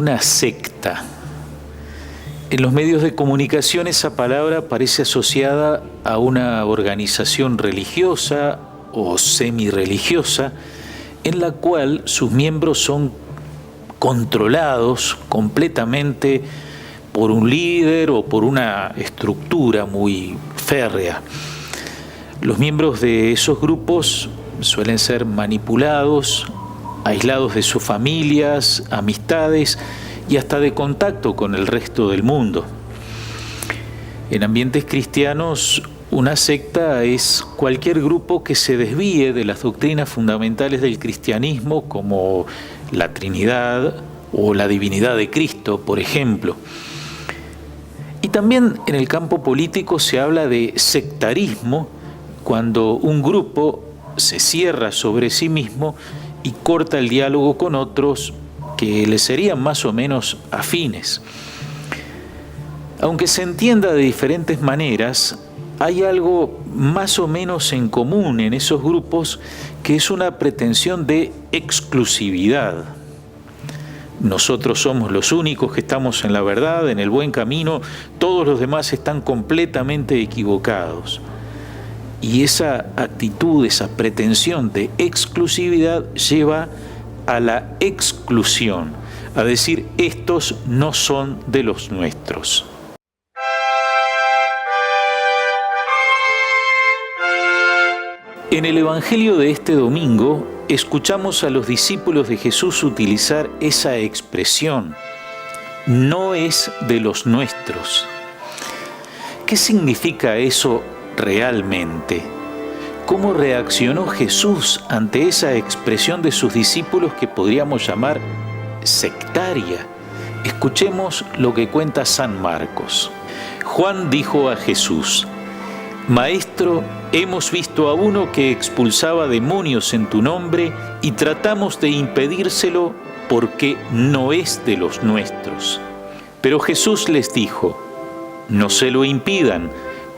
una secta. En los medios de comunicación esa palabra parece asociada a una organización religiosa o semi-religiosa en la cual sus miembros son controlados completamente por un líder o por una estructura muy férrea. Los miembros de esos grupos suelen ser manipulados, aislados de sus familias, amistades y hasta de contacto con el resto del mundo. En ambientes cristianos, una secta es cualquier grupo que se desvíe de las doctrinas fundamentales del cristianismo, como la Trinidad o la divinidad de Cristo, por ejemplo. Y también en el campo político se habla de sectarismo cuando un grupo se cierra sobre sí mismo y corta el diálogo con otros que le serían más o menos afines. Aunque se entienda de diferentes maneras, hay algo más o menos en común en esos grupos, que es una pretensión de exclusividad. Nosotros somos los únicos que estamos en la verdad, en el buen camino, todos los demás están completamente equivocados. Y esa actitud, esa pretensión de exclusividad lleva a la exclusión, a decir, estos no son de los nuestros. En el Evangelio de este domingo, escuchamos a los discípulos de Jesús utilizar esa expresión, no es de los nuestros. ¿Qué significa eso realmente? ¿Cómo reaccionó Jesús ante esa expresión de sus discípulos que podríamos llamar sectaria? Escuchemos lo que cuenta San Marcos. Juan dijo a Jesús: Maestro, hemos visto a uno que expulsaba demonios en tu nombre y tratamos de impedírselo porque no es de los nuestros. Pero Jesús les dijo: No se lo impidan,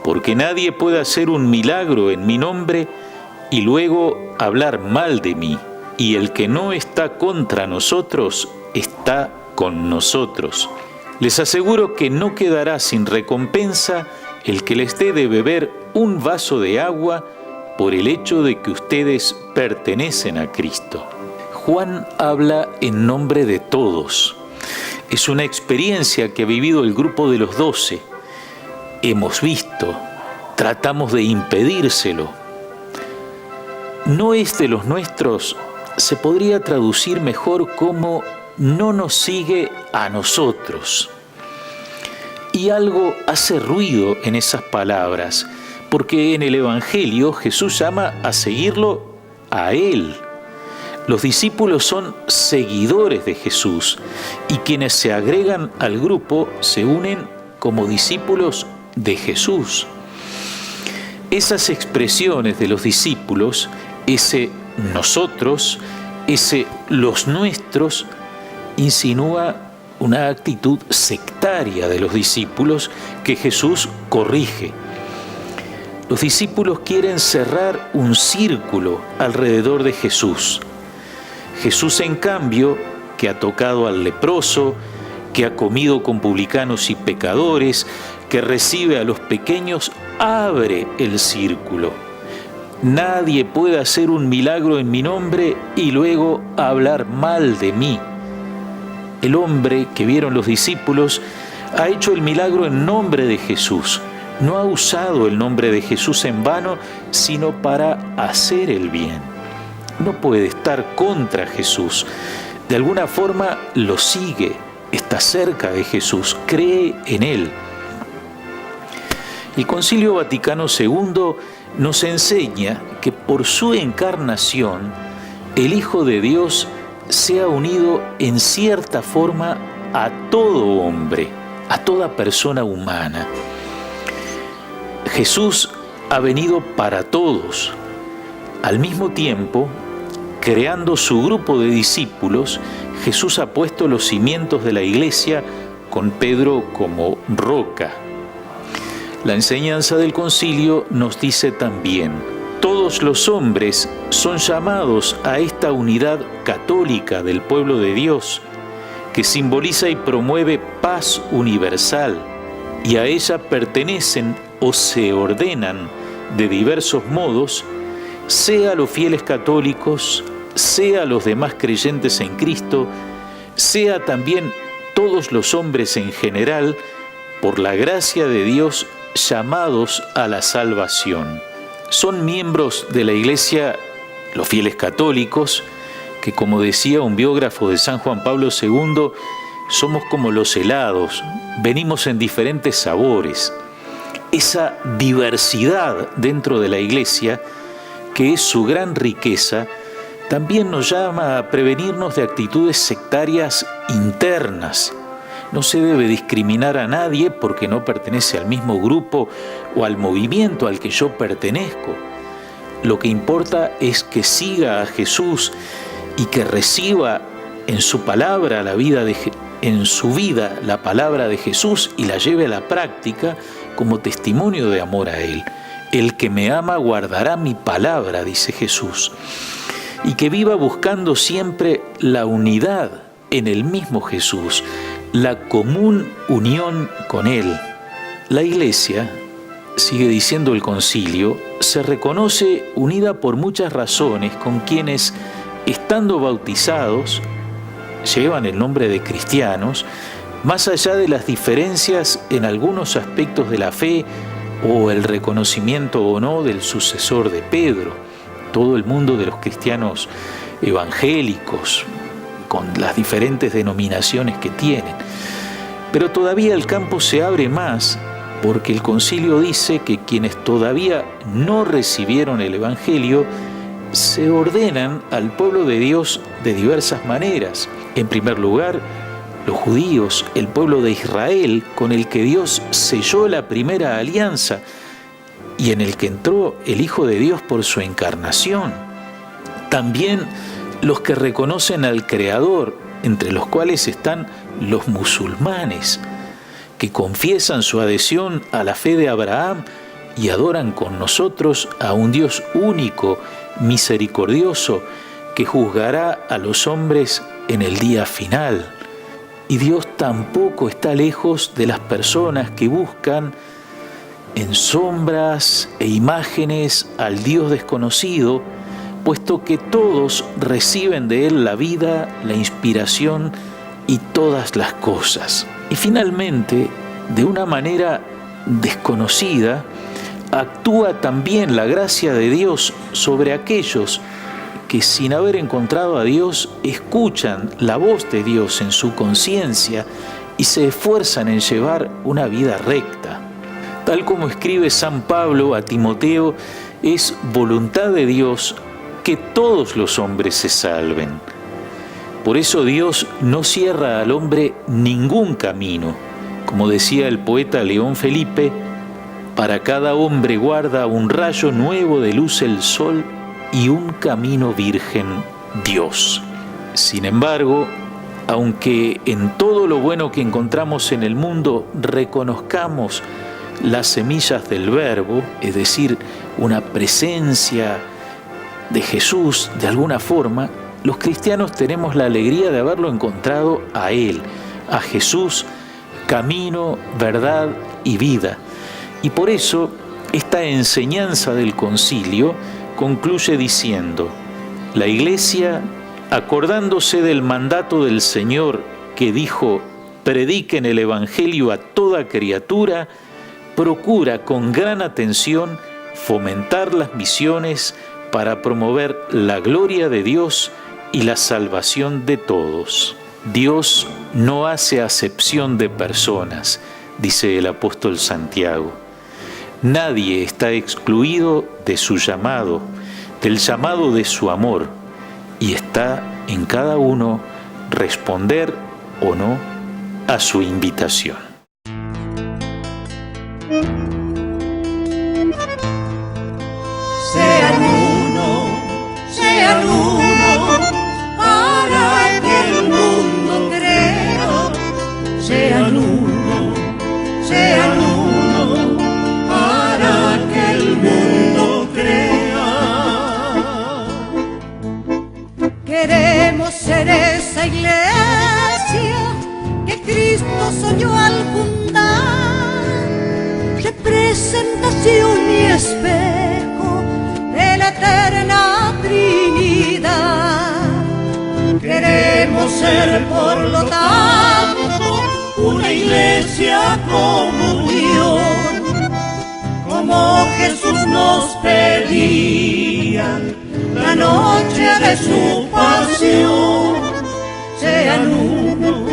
porque nadie puede hacer un milagro en mi nombre y luego hablar mal de mí. Y el que no está contra nosotros, está con nosotros. Les aseguro que no quedará sin recompensa el que les dé de beber un vaso de agua por el hecho de que ustedes pertenecen a Cristo. Juan habla en nombre de todos. Es una experiencia que ha vivido el grupo de los 12. Hemos visto, tratamos de impedírselo. No es de los nuestros, se podría traducir mejor como no nos sigue a nosotros. Y algo hace ruido en esas palabras, porque en el Evangelio Jesús llama a seguirlo a Él. Los discípulos son seguidores de Jesús y quienes se agregan al grupo se unen como discípulos de Jesús. Esas expresiones de los discípulos, ese nosotros, ese los nuestros, insinúa una actitud sectaria de los discípulos que Jesús corrige. Los discípulos quieren cerrar un círculo alrededor de Jesús. Jesús, en cambio, que ha tocado al leproso, que ha comido con publicanos y pecadores, que recibe a los pequeños, abre el círculo. Nadie puede hacer un milagro en mi nombre y luego hablar mal de mí. El hombre que vieron los discípulos ha hecho el milagro en nombre de Jesús. No ha usado el nombre de Jesús en vano, sino para hacer el bien. No puede estar contra Jesús. De alguna forma lo sigue, está cerca de Jesús, cree en Él. El Concilio Vaticano II nos enseña que por su encarnación, el Hijo de Dios se ha unido en cierta forma a todo hombre, a toda persona humana. Jesús ha venido para todos. Al mismo tiempo, creando su grupo de discípulos, Jesús ha puesto los cimientos de la Iglesia con Pedro como roca. La enseñanza del concilio nos dice también: todos los hombres son llamados a esta unidad católica del pueblo de Dios. que simboliza y promueve paz universal, y a ella pertenecen o se ordenan de diversos modos, sea a los fieles católicos, sea a los demás creyentes en Cristo, sea también todos los hombres en general, por la gracia de Dios, llamados a la salvación. Son miembros de la Iglesia los fieles católicos, que, como decía un biógrafo de San Juan Pablo II, somos como los helados, venimos en diferentes sabores. Esa diversidad dentro de la Iglesia, que es su gran riqueza, también nos llama a prevenirnos de actitudes sectarias internas. No se debe discriminar a nadie porque no pertenece al mismo grupo o al movimiento al que yo pertenezco. Lo que importa es que siga a Jesús y que reciba en su palabra en su vida la palabra de Jesús y la lleve a la práctica como testimonio de amor a Él. El que me ama guardará mi palabra, dice Jesús, y que viva buscando siempre la unidad en el mismo Jesús, la común unión con Él. La Iglesia, sigue diciendo el concilio, se reconoce unida por muchas razones con quienes, estando bautizados, llevan el nombre de cristianos, más allá de las diferencias en algunos aspectos de la fe o el reconocimiento o no del sucesor de Pedro. Todo el mundo de los cristianos evangélicos, con las diferentes denominaciones que tienen. Pero todavía el campo se abre más, porque el concilio dice que quienes todavía no recibieron el Evangelio se ordenan al pueblo de Dios de diversas maneras. En primer lugar, los judíos, el pueblo de Israel, con el que Dios selló la primera alianza y en el que entró el Hijo de Dios por su encarnación. También los que reconocen al Creador, entre los cuales están los musulmanes, que confiesan su adhesión a la fe de Abraham y adoran con nosotros a un Dios único, misericordioso, que juzgará a los hombres en el día final. Y Dios tampoco está lejos de las personas que buscan en sombras e imágenes al Dios desconocido, puesto que todos reciben de Él la vida, la inspiración y todas las cosas. Y finalmente, de una manera desconocida, actúa también la gracia de Dios sobre aquellos que, sin haber encontrado a Dios, escuchan la voz de Dios en su conciencia y se esfuerzan en llevar una vida recta. Tal como escribe San Pablo a Timoteo, es voluntad de Dios que todos los hombres se salven. Por eso Dios no cierra al hombre ningún camino. Como decía el poeta León Felipe, para cada hombre guarda un rayo nuevo de luz el sol y un camino virgen Dios. Sin embargo, aunque en todo lo bueno que encontramos en el mundo reconozcamos las semillas del Verbo, es decir, una presencia de Jesús de alguna forma, los cristianos tenemos la alegría de haberlo encontrado a Él, a Jesús, camino, verdad y vida. Y por eso esta enseñanza del concilio concluye diciendo: la Iglesia, acordándose del mandato del Señor que dijo, prediquen el Evangelio a toda criatura, procura con gran atención fomentar las misiones para promover la gloria de Dios y la salvación de todos. Dios no hace acepción de personas, dice el apóstol Santiago. Nadie está excluido de su llamado, del llamado de su amor, y está en cada uno responder o no a su invitación. Sean uno, para que el mundo crea. Sean uno, para que el mundo crea. Queremos ser esa iglesia Queremos ser, por lo tanto, una iglesia comunión, como Jesús nos pedía la noche de su pasión. Sean uno,